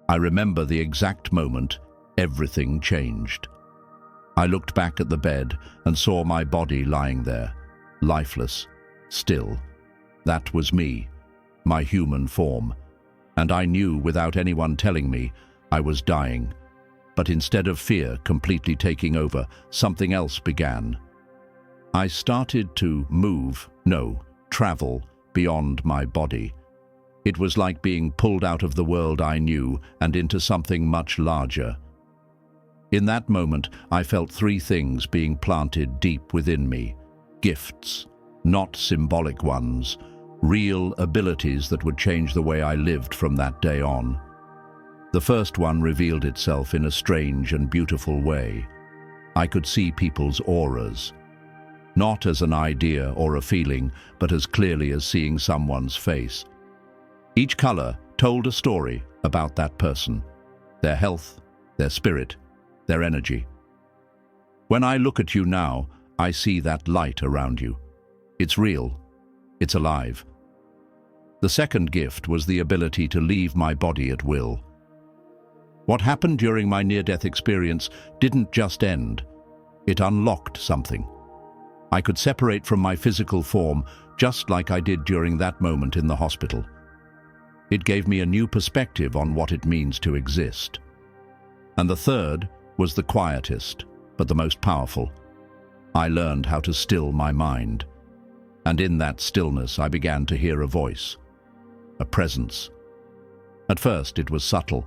I remember the exact moment everything changed. I looked back at the bed and saw my body lying there, lifeless, still. That was me, my human form, and I knew without anyone telling me I was dying. But instead of fear completely taking over, something else began. I started to travel beyond my body. It was like being pulled out of the world I knew and into something much larger. In that moment, I felt three things being planted deep within me. Gifts, not symbolic ones, real abilities that would change the way I lived from that day on. The first one revealed itself in a strange and beautiful way. I could see people's auras, not as an idea or a feeling, but as clearly as seeing someone's face. Each color told a story about that person, their health, their spirit, their energy. When I look at you now, I see that light around you. It's real. It's alive. The second gift was the ability to leave my body at will. What happened during my near-death experience didn't just end. It unlocked something. I could separate from my physical form just like I did during that moment in the hospital. It gave me a new perspective on what it means to exist. And the third was the quietest, but the most powerful. I learned how to still my mind. And in that stillness, I began to hear a voice, a presence. At first, it was subtle,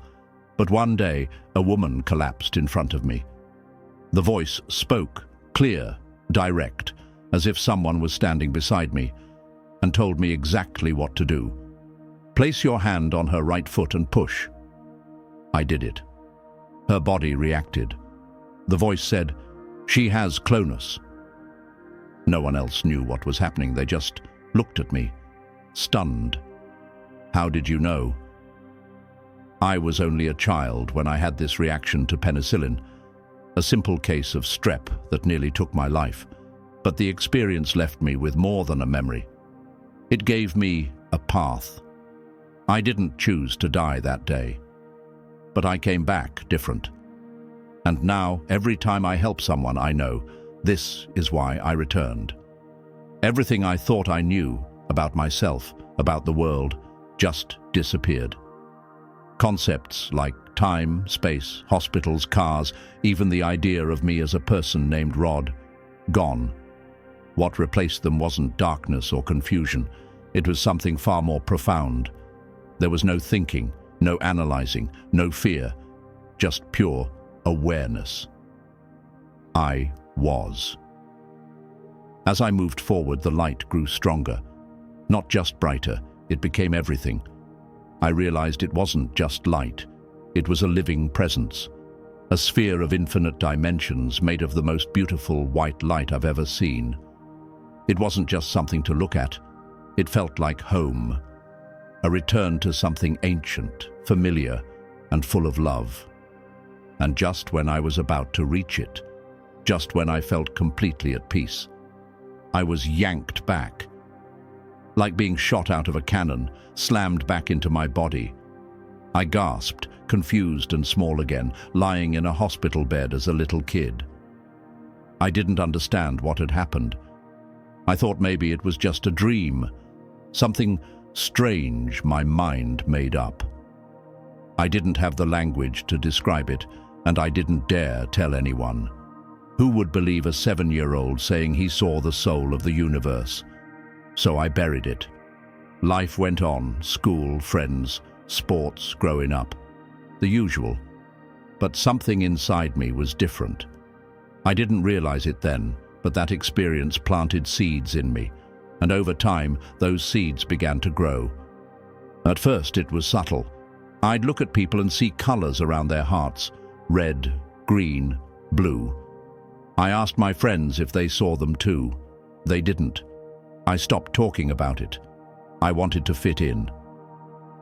but one day, a woman collapsed in front of me. The voice spoke, clear, direct, as if someone was standing beside me, and told me exactly what to do. Place your hand on her right foot and push. I did it. Her body reacted. The voice said, "She has clonus." No one else knew what was happening. They just looked at me, stunned. How did you know? I was only a child when I had this reaction to penicillin, a simple case of strep that nearly took my life. But the experience left me with more than a memory. It gave me a path. I didn't choose to die that day, but I came back different. And now, every time I help someone, I know this is why I returned. Everything I thought I knew about myself, about the world, just disappeared. Concepts like time, space, hospitals, cars, even the idea of me as a person named Rod, gone. What replaced them wasn't darkness or confusion. It was something far more profound. There was no thinking, no analyzing, no fear, just pure awareness. I was. As I moved forward, the light grew stronger. Not just brighter, it became everything. I realized it wasn't just light. It was a living presence, a sphere of infinite dimensions made of the most beautiful white light I've ever seen. It wasn't just something to look at. It felt like home, a return to something ancient, familiar, and full of love. And just when I was about to reach it, just when I felt completely at peace, I was yanked back, like being shot out of a cannon, slammed back into my body. I gasped, confused and small again, lying in a hospital bed as a little kid. I didn't understand what had happened. I thought maybe it was just a dream, something strange my mind made up. I didn't have the language to describe it, and I didn't dare tell anyone. Who would believe a 7-year-old saying he saw the soul of the universe? So I buried it. Life went on, school, friends, sports, growing up. The usual. But something inside me was different. I didn't realize it then, but that experience planted seeds in me, and over time, those seeds began to grow. At first, it was subtle. I'd look at people and see colors around their hearts, red, green, blue. I asked my friends if they saw them too. They didn't. I stopped talking about it. I wanted to fit in.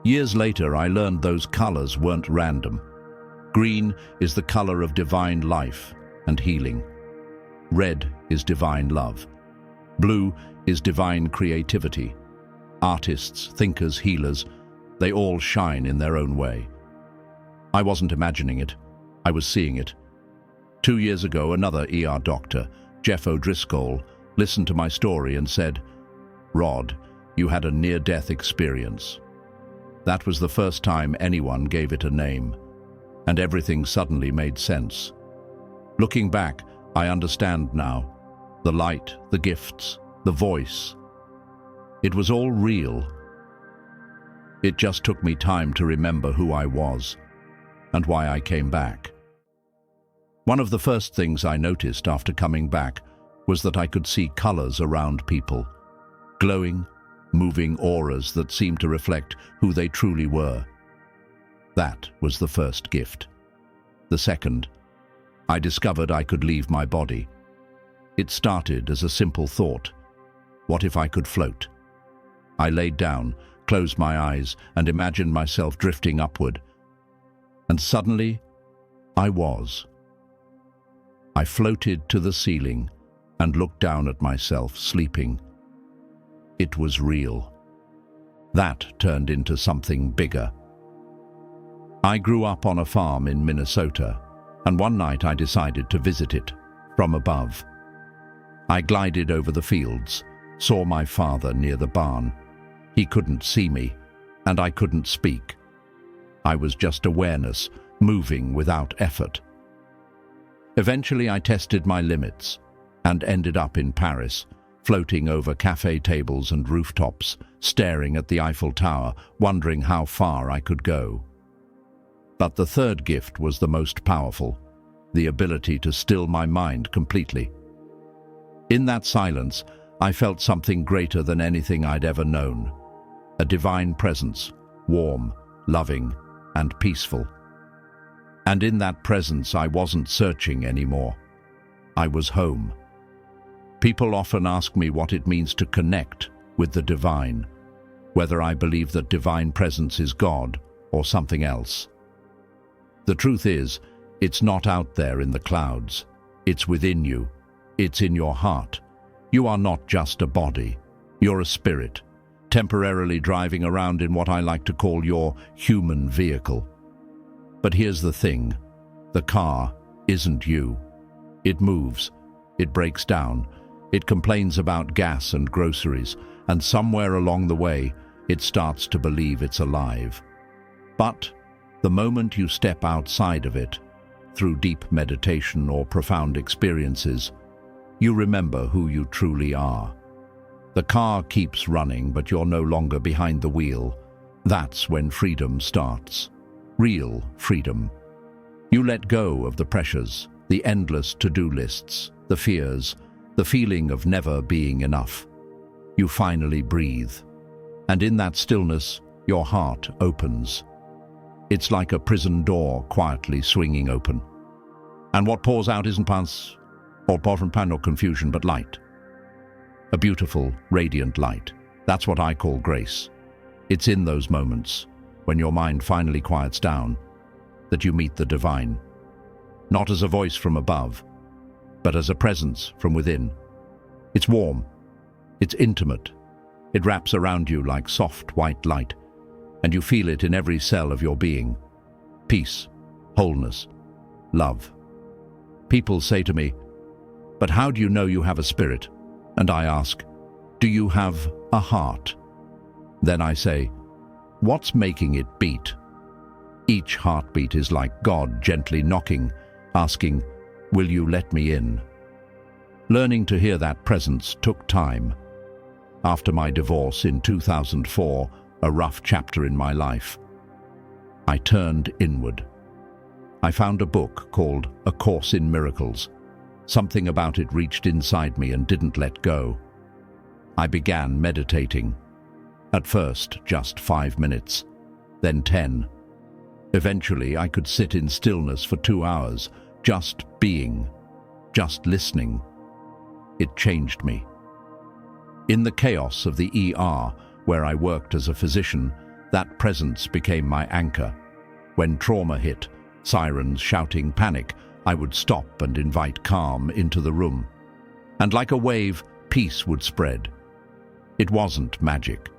Years later, I learned those colors weren't random. Green is the color of divine life and healing. Red is divine love. Blue is divine creativity. Artists, thinkers, healers, they all shine in their own way. I wasn't imagining it. I was seeing it. 2 years ago, another ER doctor, Jeff O'Driscoll, listened to my story and said, "Rod, you had a near-death experience." That was the first time anyone gave it a name, and everything suddenly made sense. Looking back, I understand now. The light, the gifts, the voice. It was all real. It just took me time to remember who I was and why I came back. One of the first things I noticed after coming back was that I could see colors around people, glowing, moving auras that seemed to reflect who they truly were. That was the first gift. The second, I discovered I could leave my body. It started as a simple thought. What if I could float? I laid down, closed my eyes, and imagined myself drifting upward. And suddenly, I was. I floated to the ceiling and looked down at myself sleeping. It was real. That turned into something bigger. I grew up on a farm in Minnesota, and one night I decided to visit it from above. I glided over the fields, saw my father near the barn. He couldn't see me, and I couldn't speak. I was just awareness, moving without effort. Eventually I tested my limits and ended up in Paris, floating over cafe tables and rooftops, staring at the Eiffel Tower, wondering how far I could go. But the third gift was the most powerful, the ability to still my mind completely. In that silence, I felt something greater than anything I'd ever known. A divine presence, warm, loving, and peaceful. And in that presence, I wasn't searching anymore. I was home. People often ask me what it means to connect with the divine, whether I believe that divine presence is God or something else. The truth is, it's not out there in the clouds. It's within you. It's in your heart. You are not just a body. You're a spirit, temporarily driving around in what I like to call your human vehicle. But here's the thing. The car isn't you. It moves. It breaks down. It complains about gas and groceries, and somewhere along the way, it starts to believe it's alive. But the moment you step outside of it, through deep meditation or profound experiences, you remember who you truly are. The car keeps running, but you're no longer behind the wheel. That's when freedom starts. Real freedom. You let go of the pressures, the endless to-do lists, the fears, the feeling of never being enough. You finally breathe. And in that stillness, your heart opens. It's like a prison door quietly swinging open. And what pours out isn't pus or pan or confusion, but light. A beautiful, radiant light. That's what I call grace. It's in those moments, when your mind finally quiets down, that you meet the divine. Not as a voice from above, but as a presence from within. It's warm. It's intimate. It wraps around you like soft white light, and you feel it in every cell of your being. Peace, wholeness, love. People say to me, "But how do you know you have a spirit?" And I ask, "Do you have a heart?" Then I say, "What's making it beat?" Each heartbeat is like God gently knocking, asking, "Will you let me in?" Learning to hear that presence took time. After my divorce in 2004, a rough chapter in my life, I turned inward. I found a book called A Course in Miracles. Something about it reached inside me and didn't let go. I began meditating. At first, just 5 minutes, then 10. Eventually, I could sit in stillness for 2 hours, just being, just listening. It changed me. In the chaos of the ER, where I worked as a physician, that presence became my anchor. When trauma hit, sirens shouting panic, I would stop and invite calm into the room. And like a wave, peace would spread. It wasn't magic.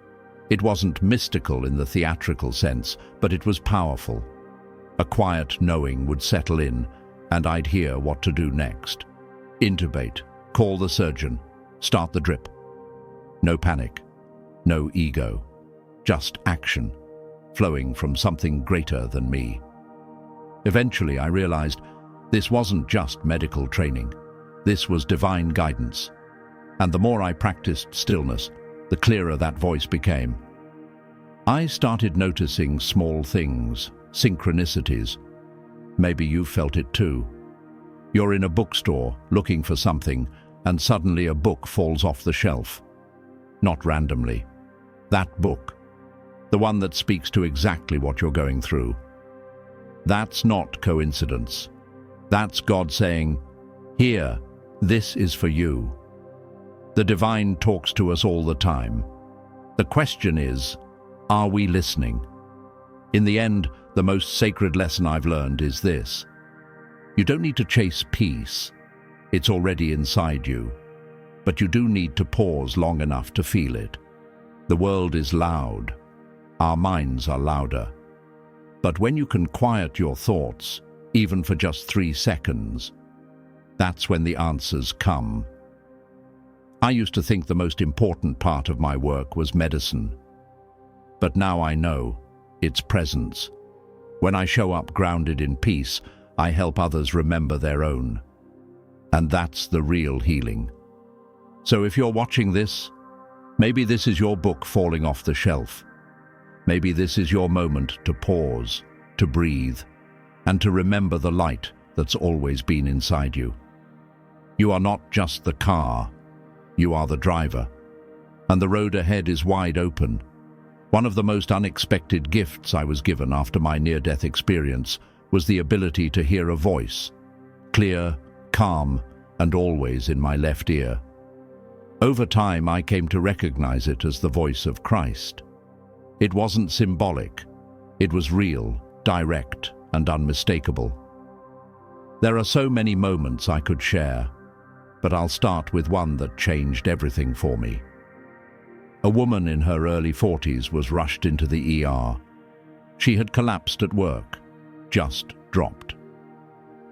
It wasn't mystical in the theatrical sense, but it was powerful. A quiet knowing would settle in, and I'd hear what to do next. Intubate, call the surgeon, start the drip. No panic, no ego, just action, flowing from something greater than me. Eventually, I realized this wasn't just medical training. This was divine guidance. And the more I practiced stillness, the clearer that voice became. I started noticing small things, synchronicities. Maybe you felt it too. You're in a bookstore looking for something, and suddenly a book falls off the shelf. Not randomly. That book. The one that speaks to exactly what you're going through. That's not coincidence. That's God saying, "Here, this is for you." The divine talks to us all the time. The question is, are we listening? In the end, the most sacred lesson I've learned is this. You don't need to chase peace. It's already inside you. But you do need to pause long enough to feel it. The world is loud. Our minds are louder. But when you can quiet your thoughts, even for just 3 seconds, that's when the answers come. I used to think the most important part of my work was medicine. But now I know it's presence. When I show up grounded in peace, I help others remember their own. And that's the real healing. So if you're watching this, maybe this is your book falling off the shelf. Maybe this is your moment to pause, to breathe, and to remember the light that's always been inside you. You are not just the car, you are the driver. And the road ahead is wide open. One of the most unexpected gifts I was given after my near-death experience was the ability to hear a voice, clear, calm, and always in my left ear. Over time, I came to recognize it as the voice of Christ. It wasn't symbolic. It was real, direct, and unmistakable. There are so many moments I could share, but I'll start with one that changed everything for me. A woman in her early 40s was rushed into the ER. She had collapsed at work, just dropped.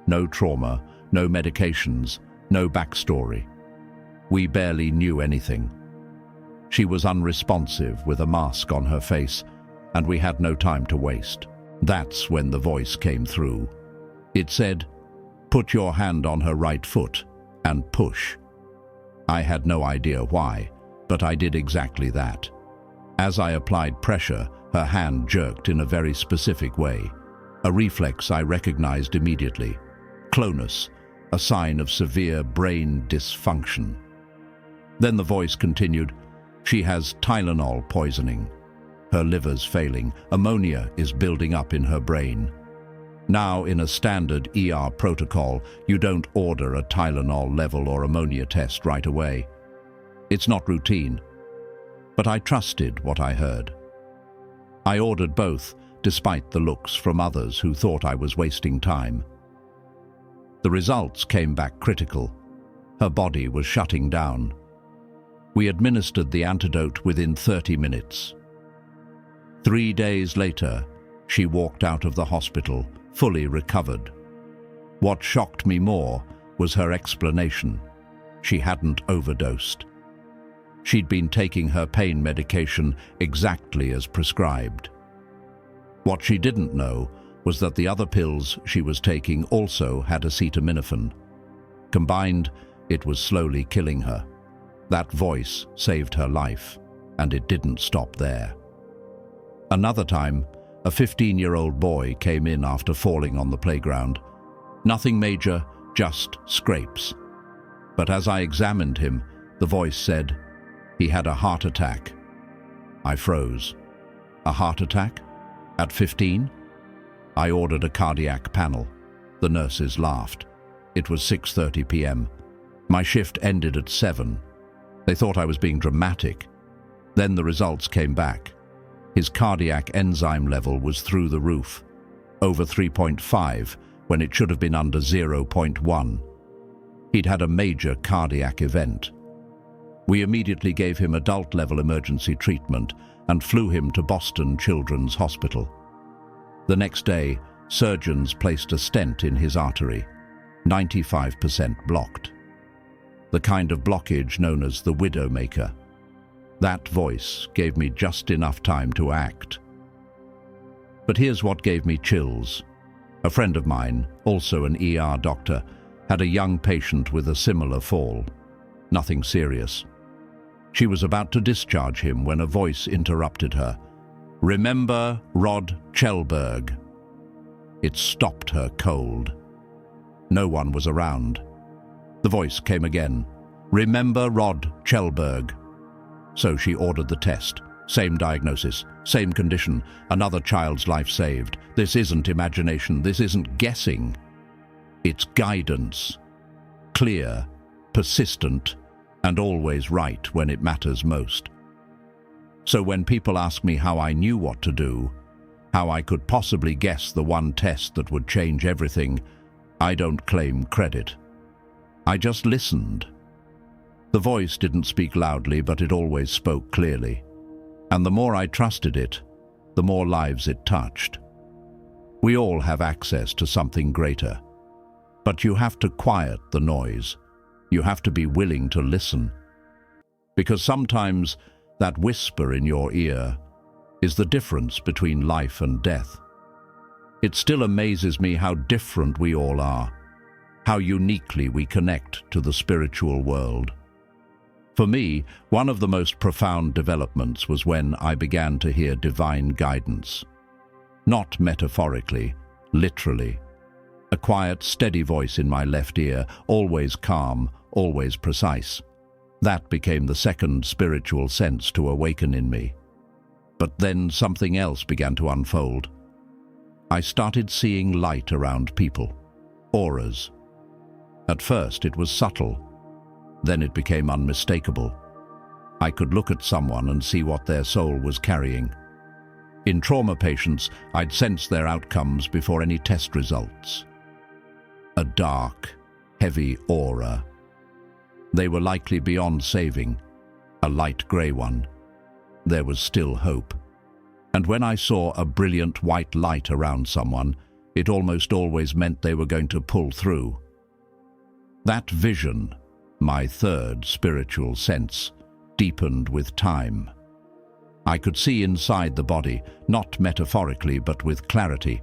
No trauma, no medications, no backstory. We barely knew anything. She was unresponsive with a mask on her face, and we had no time to waste. That's when the voice came through. It said, "Put your hand on her right foot and push." I had no idea why, but I did exactly that. As I applied pressure, her hand jerked in a very specific way, a reflex I recognized immediately. Clonus, a sign of severe brain dysfunction. Then the voice continued, "She has Tylenol poisoning. Her liver's failing. Ammonia is building up in her brain. Now, in a standard ER protocol, you don't order a Tylenol level or ammonia test right away. It's not routine. But I trusted what I heard. I ordered both, despite the looks from others who thought I was wasting time. The results came back critical. Her body was shutting down. We administered the antidote within 30 minutes. 3 days later, she walked out of the hospital, fully recovered. What shocked me more was her explanation. She hadn't overdosed. She'd been taking her pain medication exactly as prescribed. What she didn't know was that the other pills she was taking also had acetaminophen. Combined, it was slowly killing her. That voice saved her life, and it didn't stop there. Another time, a 15-year-old boy came in after falling on the playground. Nothing major, just scrapes. But as I examined him, the voice said, he had a heart attack. I froze. A heart attack? At 15? I ordered a cardiac panel. The nurses laughed. It was 6:30 p.m. My shift ended at 7. They thought I was being dramatic. Then the results came back. His cardiac enzyme level was through the roof, over 3.5 when it should have been under 0.1. He'd had a major cardiac event. We immediately gave him adult-level emergency treatment and flew him to Boston Children's Hospital. The next day, Surgeons placed a stent in his artery, 95% blocked. The kind of blockage known as the widowmaker. That voice gave me just enough time to act. But here's what gave me chills. A friend of mine, also an ER doctor, had a young patient with a similar fall. Nothing serious. She was about to discharge him when a voice interrupted her. "Remember Rod Chelberg." It stopped her cold. No one was around. The voice came again. "Remember Rod Chelberg." So she ordered the test. Same diagnosis, same condition, another child's life saved. This isn't imagination, this isn't guessing. It's guidance. Clear, persistent, and always right when it matters most. So when people ask me how I knew what to do, how I could possibly guess the one test that would change everything, I don't claim credit. I just listened. The voice didn't speak loudly, but it always spoke clearly. And the more I trusted it, the more lives it touched. We all have access to something greater. But you have to quiet the noise. You have to be willing to listen. Because sometimes that whisper in your ear is the difference between life and death. It still amazes me how different we all are, how uniquely we connect to the spiritual world. For me, one of the most profound developments was when I began to hear divine guidance. Not metaphorically, literally. A quiet, steady voice in my left ear, always calm, always precise. That became the second spiritual sense to awaken in me. But then something else began to unfold. I started seeing light around people, auras. At first it was subtle. Then it became unmistakable. I could look at someone and see what their soul was carrying. In trauma patients, I'd sense their outcomes before any test results. A dark, heavy aura. They were likely beyond saving, a light grey one. There was still hope. And when I saw a brilliant white light around someone, it almost always meant they were going to pull through. That vision, my third spiritual sense, deepened with time. I could see inside the body, not metaphorically but with clarity.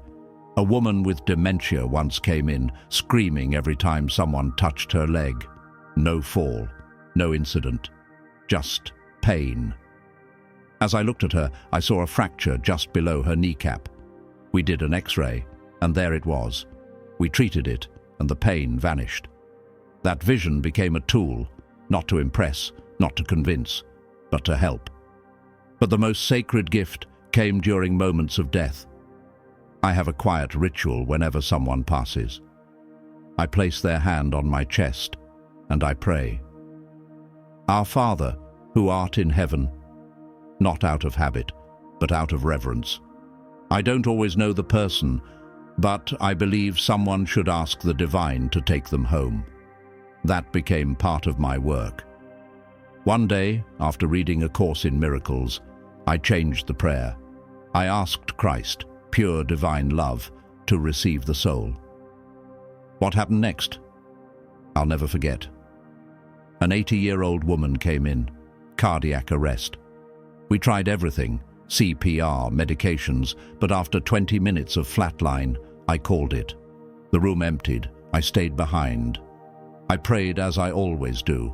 A woman with dementia once came in, screaming every time someone touched her leg. No fall, no incident, just pain. As I looked at her, I saw a fracture just below her kneecap. We did an X-ray, and there it was. We treated it, and the pain vanished. That vision became a tool, not to impress, not to convince, but to help. But the most sacred gift came during moments of death. I have a quiet ritual whenever someone passes. I place their hand on my chest, and I pray. Our Father, who art in heaven, not out of habit, but out of reverence. I don't always know the person, but I believe someone should ask the divine to take them home. That became part of my work. One day, after reading A Course in Miracles, I changed the prayer. I asked Christ, pure divine love, to receive the soul. What happened next? I'll never forget. An 80-year-old woman came in, cardiac arrest. We tried everything, CPR, medications, but after 20 minutes of flatline, I called it. The room emptied. I stayed behind. I prayed as I always do,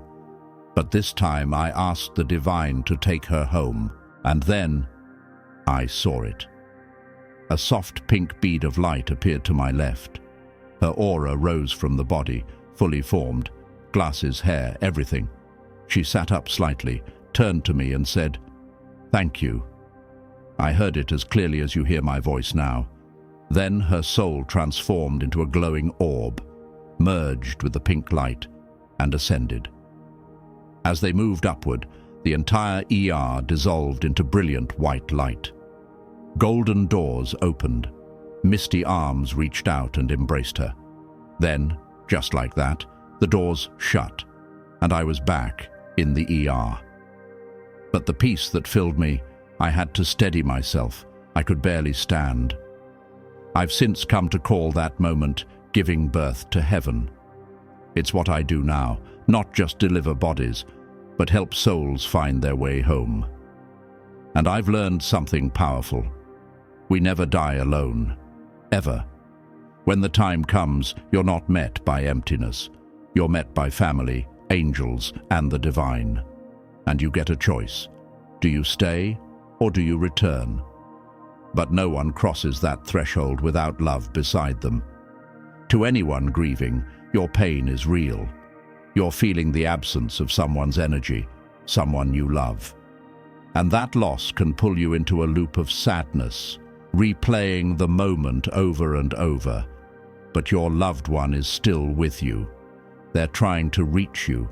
but this time I asked the divine to take her home, and then I saw it. A soft pink bead of light appeared to my left. Her aura rose from the body, fully formed, glasses, hair, everything. She sat up slightly, turned to me and said, "Thank you." I heard it as clearly as you hear my voice now. Then her soul transformed into a glowing orb, merged with the pink light, and ascended. As they moved upward, the entire ER dissolved into brilliant white light. Golden doors opened. Misty arms reached out and embraced her. Then, just like that, the doors shut, and I was back in the ER. But the peace that filled me, I had to steady myself. I could barely stand. I've since come to call that moment giving birth to heaven. It's what I do now, not just deliver bodies, but help souls find their way home. And I've learned something powerful. We never die alone, ever. When the time comes, you're not met by emptiness. You're met by family, angels, and the divine. And you get a choice. Do you stay or do you return? But no one crosses that threshold without love beside them. To anyone grieving, your pain is real. You're feeling the absence of someone's energy, someone you love. And that loss can pull you into a loop of sadness, replaying the moment over and over. But your loved one is still with you. They're trying to reach you.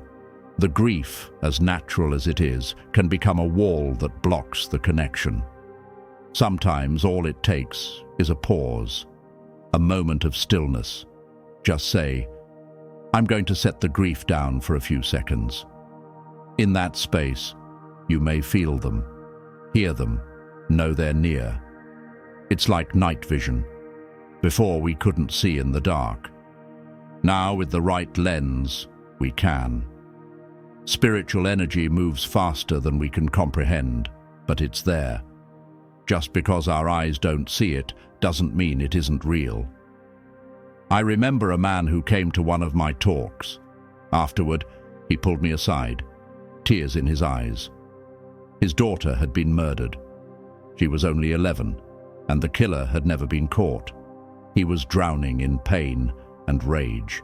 The grief, as natural as it is, can become a wall that blocks the connection. Sometimes all it takes is a pause, a moment of stillness. Just say, I'm going to set the grief down for a few seconds. In that space, you may feel them, hear them, know they're near. It's like night vision. Before we couldn't see in the dark. Now with the right lens, we can. Spiritual energy moves faster than we can comprehend, but it's there. Just because our eyes don't see it doesn't mean it isn't real. I remember a man who came to one of my talks. Afterward, he pulled me aside, tears in his eyes. His daughter had been murdered. She was only 11, and the killer had never been caught. He was drowning in pain and rage.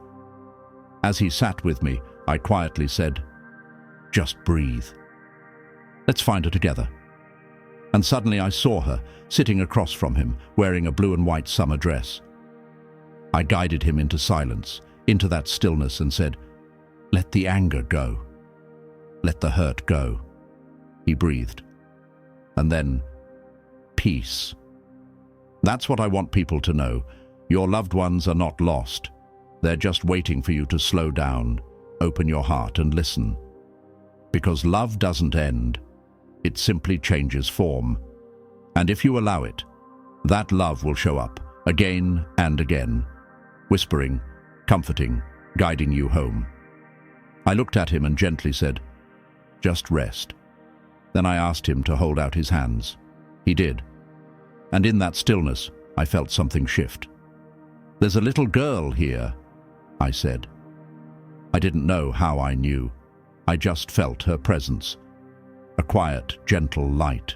As he sat with me, I quietly said, "Just breathe. Let's find her together." And suddenly I saw her, sitting across from him, wearing a blue and white summer dress. I guided him into silence, into that stillness, and said, "Let the anger go. Let the hurt go." He breathed. And then, peace. That's what I want people to know. Your loved ones are not lost. They're just waiting for you to slow down, open your heart and listen. Because love doesn't end. It simply changes form. And if you allow it, that love will show up again and again, whispering, comforting, guiding you home. I looked at him and gently said, "Just rest." Then I asked him to hold out his hands. He did. And in that stillness, I felt something shift. "There's a little girl here," I said. I didn't know how I knew. I just felt her presence. A quiet, gentle light.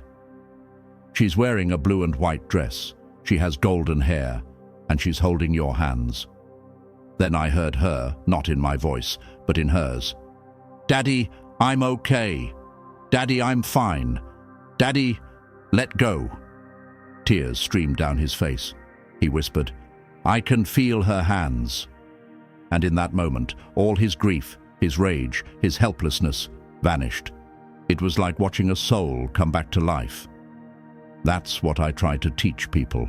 She's wearing a blue and white dress. She has golden hair, and she's holding your hands. Then I heard her, not in my voice, but in hers. "Daddy, I'm okay. Daddy, I'm fine. Daddy, let go." Tears streamed down his face. He whispered, "I can feel her hands." And in that moment, all his grief, his rage, his helplessness vanished. It was like watching a soul come back to life. That's what I try to teach people.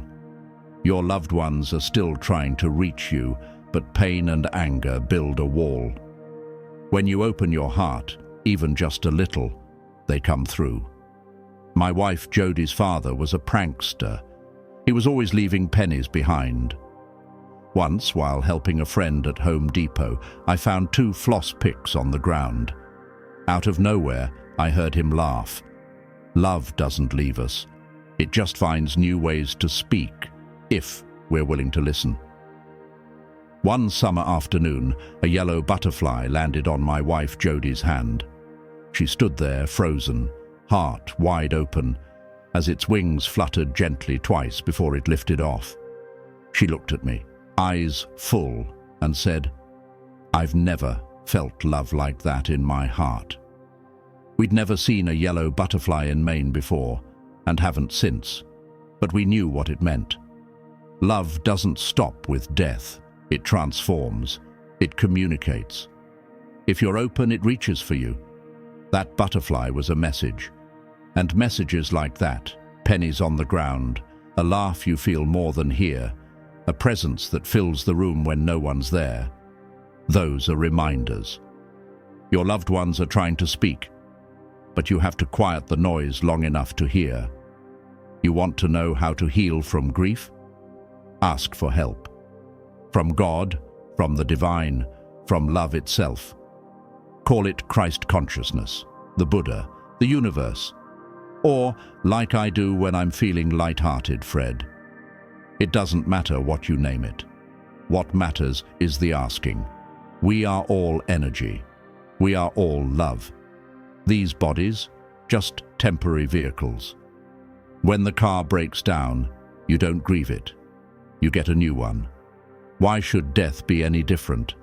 Your loved ones are still trying to reach you, but pain and anger build a wall. When you open your heart, even just a little, they come through. My wife Jodie's father was a prankster. He was always leaving pennies behind. Once, while helping a friend at Home Depot, I found 2 floss picks on the ground. Out of nowhere, I heard him laugh. Love doesn't leave us. It just finds new ways to speak, if we're willing to listen. One summer afternoon, a yellow butterfly landed on my wife Jodie's hand. She stood there, frozen, heart wide open, as its wings fluttered gently twice before it lifted off. She looked at me, eyes full, and said, "I've never felt love like that in my heart." We'd never seen a yellow butterfly in Maine before, and haven't since, but we knew what it meant. Love doesn't stop with death. It transforms. It communicates. If you're open, it reaches for you. That butterfly was a message. And messages like that, pennies on the ground, a laugh you feel more than hear, a presence that fills the room when no one's there, those are reminders. Your loved ones are trying to speak, but you have to quiet the noise long enough to hear. You want to know how to heal from grief? Ask for help. From God, from the divine, from love itself. Call it Christ consciousness, the Buddha, the universe. Or, like I do when I'm feeling light-hearted, Fred. It doesn't matter what you name it. What matters is the asking. We are all energy. We are all love. These bodies, just temporary vehicles. When the car breaks down, you don't grieve it. You get a new one. Why should death be any different?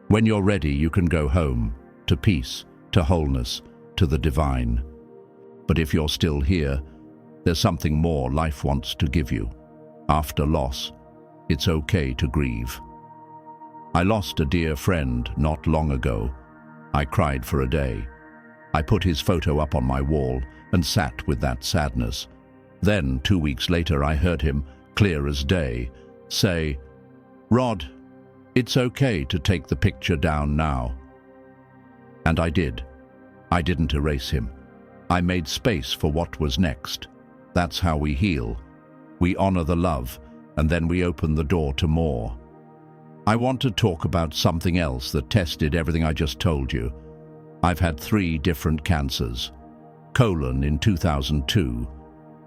When you're ready, you can go home, to peace, to wholeness, to the divine. But if you're still here, there's something more life wants to give you. After loss, it's okay to grieve. I lost a dear friend not long ago. I cried for a day. I put his photo up on my wall and sat with that sadness. Then, 2 weeks later, I heard him, clear as day, say, "Rod, it's okay to take the picture down now." And I did. I didn't erase him. I made space for what was next. That's how we heal. We honor the love, and then we open the door to more. I want to talk about something else that tested everything I just told you. I've had 3 different cancers. Colon in 2002,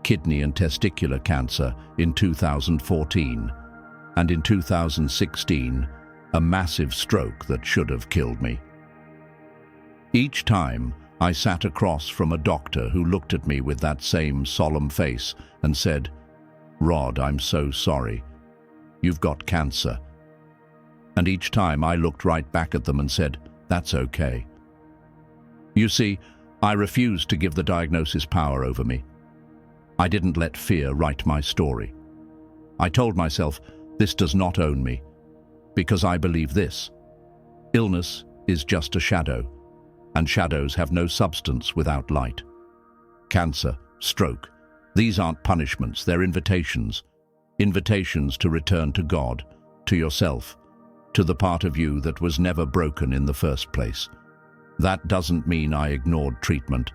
kidney and testicular cancer in 2014, and in 2016, a massive stroke that should have killed me. Each time, I sat across from a doctor who looked at me with that same solemn face and said, "Rod, I'm so sorry. You've got cancer." And each time I looked right back at them and said, "That's okay." You see, I refused to give the diagnosis power over me. I didn't let fear write my story. I told myself, this does not own me, because I believe this. Illness is just a shadow, and shadows have no substance without light. Cancer, stroke, these aren't punishments, they're invitations. Invitations to return to God, to yourself, to the part of you that was never broken in the first place. That doesn't mean I ignored treatment.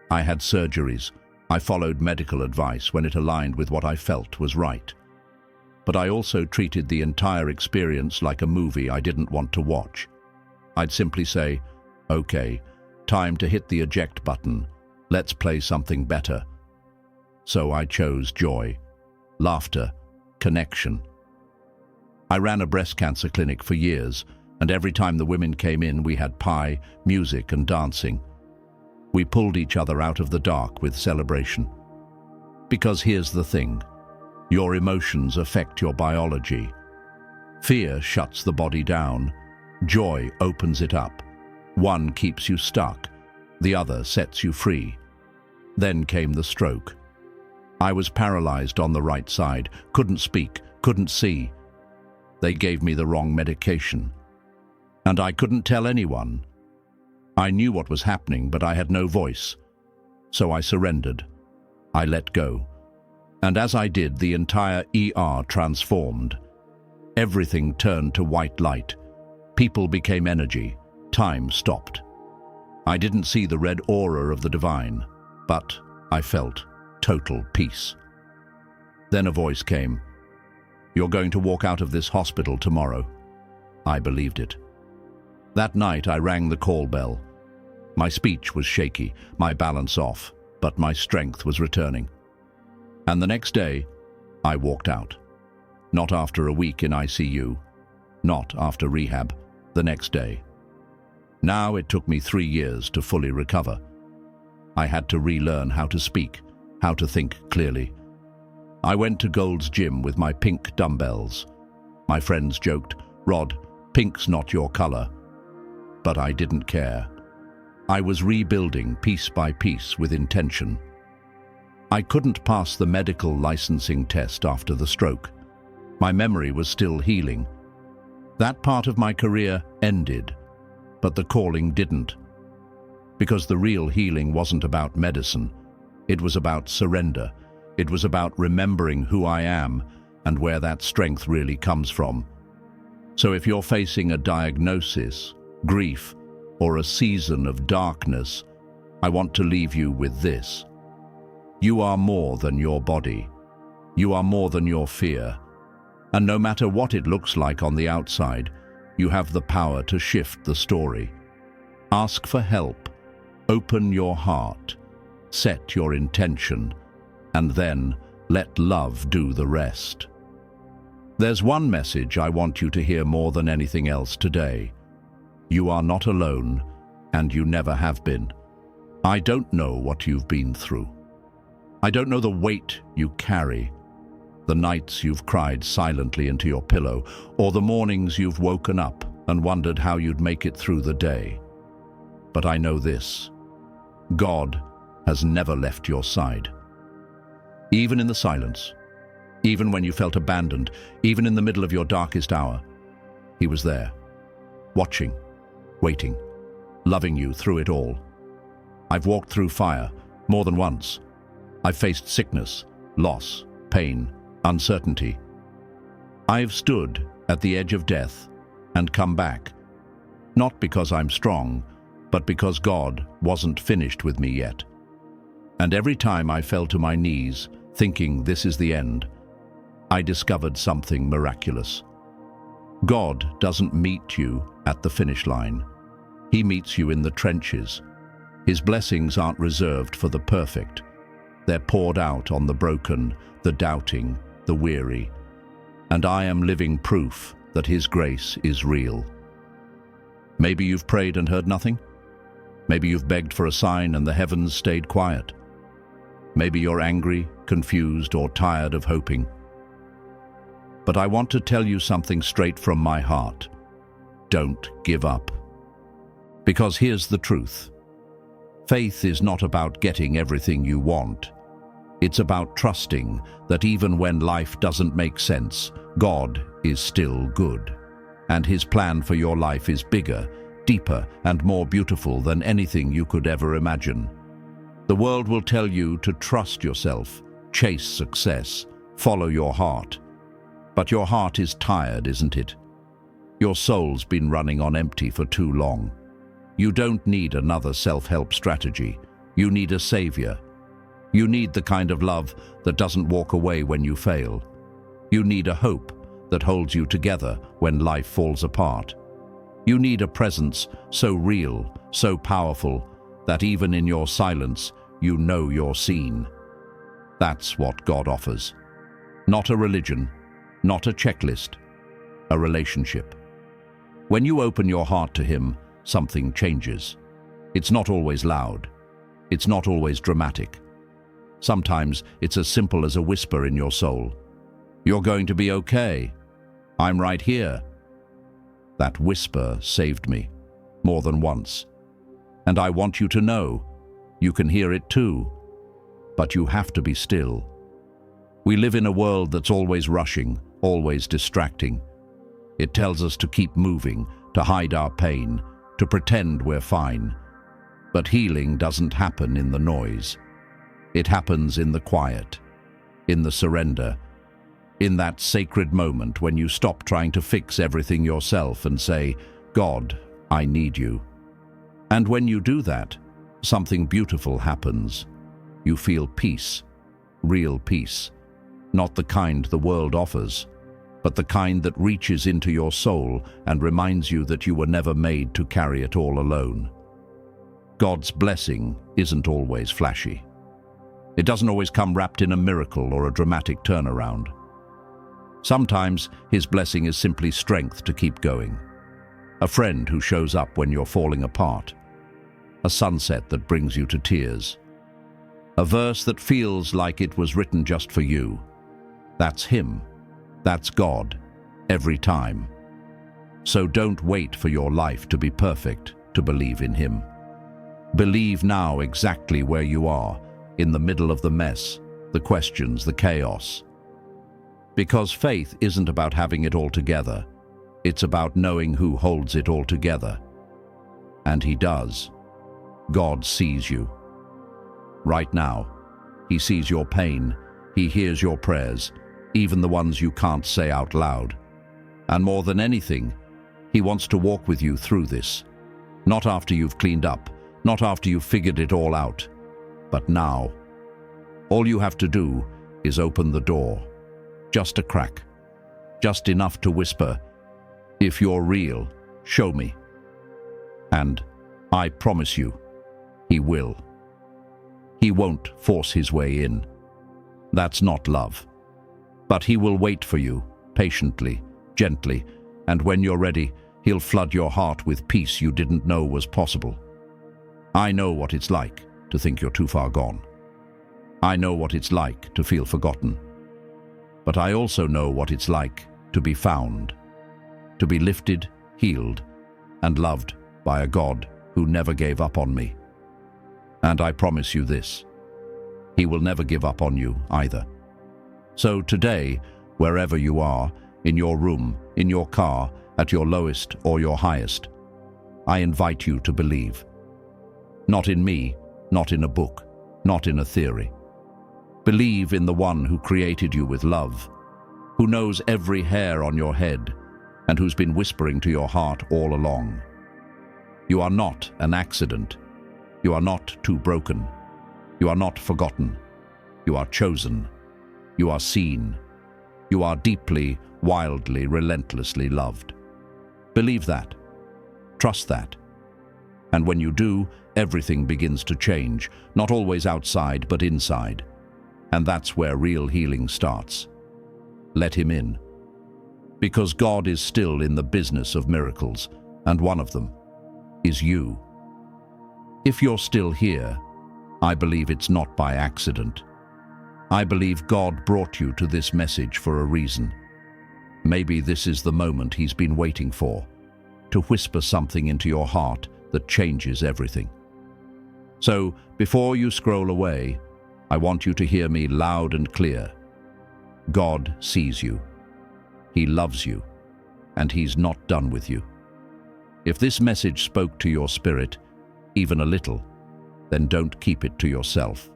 I had surgeries. I followed medical advice when it aligned with what I felt was right. But I also treated the entire experience like a movie I didn't want to watch. I'd simply say, "Okay, time to hit the eject button. Let's play something better." So I chose joy, laughter, connection. I ran a breast cancer clinic for years, and every time the women came in, we had pie, music, and dancing. We pulled each other out of the dark with celebration. Because here's the thing, your emotions affect your biology. Fear shuts the body down. Joy opens it up. One keeps you stuck, the other sets you free. Then came the stroke. I was paralyzed on the right side, couldn't speak, couldn't see. They gave me the wrong medication. And I couldn't tell anyone. I knew what was happening, but I had no voice. So I surrendered. I let go. And as I did, the entire ER transformed. Everything turned to white light. People became energy. Time stopped. I didn't see the red aura of the divine, but I felt total peace. Then a voice came. "You're going to walk out of this hospital tomorrow." I believed it. That night I rang the call bell. My speech was shaky, my balance off, but my strength was returning. And the next day, I walked out. Not after a week in ICU, not after rehab, the next day. Now it took me 3 years to fully recover. I had to relearn how to speak, how to think clearly. I went to Gold's Gym with my pink dumbbells. My friends joked, "Rod, pink's not your color." But I didn't care. I was rebuilding piece by piece with intention. I couldn't pass the medical licensing test after the stroke. My memory was still healing. That part of my career ended, but the calling didn't. Because the real healing wasn't about medicine. It was about surrender. It was about remembering who I am and where that strength really comes from. So if you're facing a diagnosis, grief, or a season of darkness, I want to leave you with this. You are more than your body. You are more than your fear. And no matter what it looks like on the outside, you have the power to shift the story. Ask for help, open your heart, set your intention, and then let love do the rest. There's one message I want you to hear more than anything else today. You are not alone, and you never have been. I don't know what you've been through. I don't know the weight you carry, the nights you've cried silently into your pillow, or the mornings you've woken up and wondered how you'd make it through the day. But I know this: God has never left your side. Even in the silence, even when you felt abandoned, even in the middle of your darkest hour, He was there, watching, waiting, loving you through it all. I've walked through fire more than once. I've faced sickness, loss, pain, uncertainty. I've stood at the edge of death and come back, not because I'm strong, but because God wasn't finished with me yet. And every time I fell to my knees, thinking this is the end, I discovered something miraculous. God doesn't meet you at the finish line. He meets you in the trenches. His blessings aren't reserved for the perfect. They're poured out on the broken, the doubting, the weary. And I am living proof that His grace is real. Maybe you've prayed and heard nothing. Maybe you've begged for a sign and the heavens stayed quiet. Maybe you're angry, confused, or tired of hoping. But I want to tell you something straight from my heart. Don't give up. Because here's the truth. Faith is not about getting everything you want. It's about trusting that even when life doesn't make sense, God is still good. And His plan for your life is bigger, deeper, and more beautiful than anything you could ever imagine. The world will tell you to trust yourself, chase success, follow your heart. But your heart is tired, isn't it? Your soul's been running on empty for too long. You don't need another self-help strategy. You need a savior. You need the kind of love that doesn't walk away when you fail. You need a hope that holds you together when life falls apart. You need a presence so real, so powerful, that even in your silence, you know you're seen. That's what God offers. Not a religion, not a checklist, a relationship. When you open your heart to Him, something changes. It's not always loud. It's not always dramatic. Sometimes it's as simple as a whisper in your soul. You're going to be okay. I'm right here. That whisper saved me, more than once. And I want you to know, you can hear it too. But you have to be still. We live in a world that's always rushing, always distracting. It tells us to keep moving, to hide our pain, to pretend we're fine. But healing doesn't happen in the noise. It happens in the quiet, in the surrender, in that sacred moment when you stop trying to fix everything yourself and say, God, I need you. And when you do that, something beautiful happens. You feel peace, real peace, not the kind the world offers, but the kind that reaches into your soul and reminds you that you were never made to carry it all alone. God's blessing isn't always flashy. It doesn't always come wrapped in a miracle or a dramatic turnaround. Sometimes His blessing is simply strength to keep going. A friend who shows up when you're falling apart. A sunset that brings you to tears. A verse that feels like it was written just for you. That's Him. That's God, every time. So don't wait for your life to be perfect to believe in Him. Believe now exactly where you are, in the middle of the mess, the questions, the chaos. Because faith isn't about having it all together. It's about knowing who holds it all together. And He does. God sees you. Right now, He sees your pain. He hears your prayers, even the ones you can't say out loud. And more than anything, He wants to walk with you through this. Not after you've cleaned up, not after you've figured it all out, but now. All you have to do is open the door, just a crack. just enough to whisper, "If you're real, show me." And I promise you, he will. He won't force his way in. That's not love. But he will wait for you, patiently, gently, and when you're ready, he'll flood your heart with peace you didn't know was possible. I know what it's like to think you're too far gone. I know what it's like to feel forgotten. But I also know what it's like to be found, to be lifted, healed, and loved by a God who never gave up on me. And I promise you this, he will never give up on you either. So today, wherever you are, in your room, in your car, at your lowest or your highest, I invite you to believe. Not in me, not in a book, not in a theory. Believe in the one who created you with love, who knows every hair on your head, and who's been whispering to your heart all along. You are not an accident. You are not too broken. You are not forgotten. You are chosen. You are seen. You are deeply, wildly, relentlessly loved. Believe that. Trust that. And when you do, everything begins to change, not always outside, but inside. And that's where real healing starts. Let him in. Because God is still in the business of miracles, and one of them is you. If you're still here, I believe it's not by accident. I believe God brought you to this message for a reason. Maybe this is the moment he's been waiting for, to whisper something into your heart that changes everything. So, before you scroll away, I want you to hear me loud and clear. God sees you. He loves you, and he's not done with you. If this message spoke to your spirit, even a little, then don't keep it to yourself.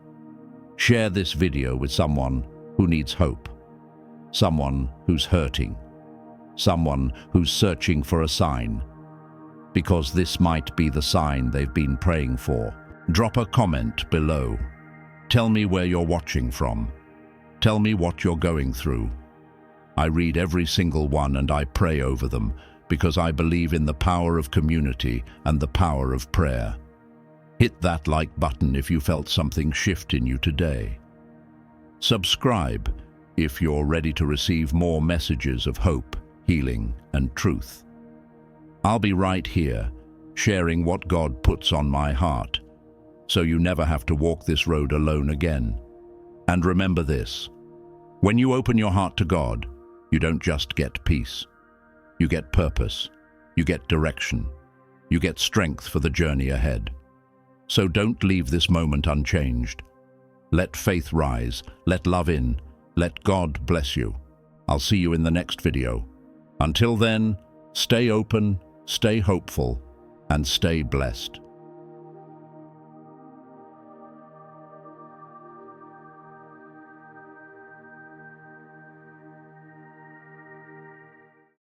Share this video with someone who needs hope, someone who's hurting, someone who's searching for a sign, because this might be the sign they've been praying for. Drop a comment below. Tell me where you're watching from. Tell me what you're going through. I read every single one and I pray over them because I believe in the power of community and the power of prayer. Hit that like button if you felt something shift in you today. Subscribe if you're ready to receive more messages of hope, healing, and truth. I'll be right here, sharing what God puts on my heart, so you never have to walk this road alone again. And remember this, when you open your heart to God, you don't just get peace. You get purpose, you get direction, you get strength for the journey ahead. So don't leave this moment unchanged. Let faith rise, let love in, let God bless you. I'll see you in the next video. Until then, stay open, stay hopeful, and stay blessed.